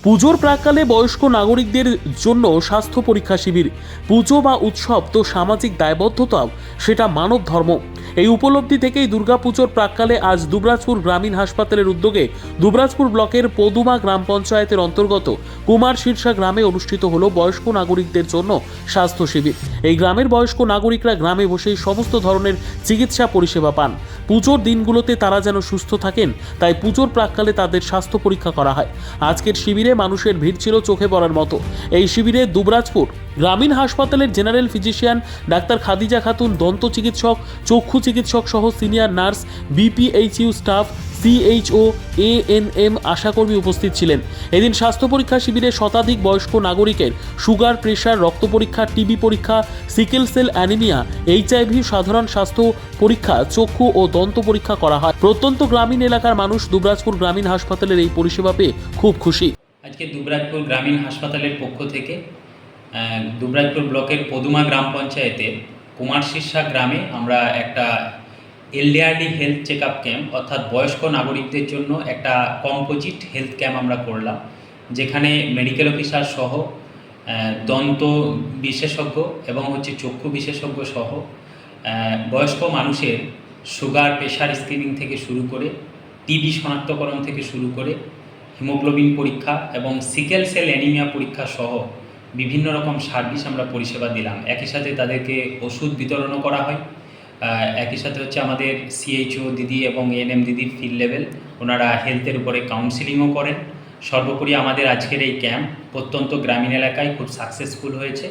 পুজোর প্রাক্কালে বয়স্ক নাগরিকদের জন্য স্বাস্থ্য পরীক্ষা শিবির। পুজো বা উৎসব তো সামাজিক দায়বদ্ধতাও, সেটা মানব ধর্ম। এই উপলব্ধি থেকেই দুর্গাপুজোর প্রাক্কালে আজ দুবরাজপুর গ্রামীণ হাসপাতালের উদ্যোগে দুবরাজপুর ব্লকের পদুমা গ্রাম পঞ্চায়েতের অন্তর্গত কুমার শীর্ষা গ্রামে অনুষ্ঠিত হলো বয়স্ক নাগরিকদের জন্য স্বাস্থ্য শিবির। এই গ্রামের বয়স্ক নাগরিকরা গ্রামে বসেই সমস্ত ধরনের চিকিৎসা পরিষেবা পান। পুজোর দিনগুলোতে তারা যেন সুস্থ থাকেন, তাই পুজোর প্রাক্কালে তাদের স্বাস্থ্য পরীক্ষা করা হয়। আজকের শিবিরে মানুষের ভিড় ছিল চোখে পড়ার মতো। এই শিবিরে দুবরাজপুর গ্রামীণ হাসপাতালের general physician doctor Khadija Khatun, দন্ত চিকিৎসক, চক্ষু চিকিৎসক সহ senior nurse, BPHU staff, CHO, ANM আশাকর্মী উপস্থিত ছিলেন। এদিন স্বাস্থ্য পরীক্ষা শিবিরে শতাধিক বয়স্ক নাগরিকের সুগার, প্রেশার, রক্ত পরীক্ষা, টিবি পরীক্ষা, সিকেল সেল অ্যানিমিয়া, এইচআইভি, সাধারণ স্বাস্থ্য পরীক্ষা, চক্ষু ও দন্ত পরীক্ষা করা হয়। প্রত্যন্ত গ্রামীণ এলাকার মানুষ দুবরাজপুর গ্রামীণ হাসপাতালের এই পরিষেবা পেয়ে খুব খুশি। আজকে দুবরাজপুর গ্রামীণ হাসপাতালের পক্ষ থেকে দুবরাজপুর ব্লকের পদুমা গ্রাম পঞ্চায়েতে কুমার শীর্ষা গ্রামে আমরা একটা এলডিআরডি হেলথ চেক আপ ক্যাম্প, অর্থাৎ বয়স্ক নাগরিকদের জন্য একটা কম্পোজিট হেলথ ক্যাম্প আমরা করলাম, যেখানে মেডিকেল অফিসার সহ দন্ত বিশেষজ্ঞ এবং চক্ষু বিশেষজ্ঞ সহ বয়স্ক মানুষের সুগার, প্রেশার স্ক্রিনিং থেকে শুরু করে টিবি শনাক্তকরণ থেকে শুরু করে হিমোগ্লোবিন পরীক্ষা এবং সিকেল সেল অ্যানিমিয়া পরীক্ষা সহ বিভিন্ন রকম সার্ভিস আমরা পরিষেবা দিলাম। একই সাথে তাদেরকে ওষুধ বিতরণও করা হয়। একই সাথে আমাদের সিএইচও দিদি এবং এএনএম দিদি ফিল্ড লেভেল, ওনারা হেলথের উপরে কাউন্সিলিংও করেন। সর্বোপরি আমাদের আজকের এই ক্যাম্প প্রত্যন্ত গ্রামীণ এলাকায় খুব সাকসেসফুল হয়েছে।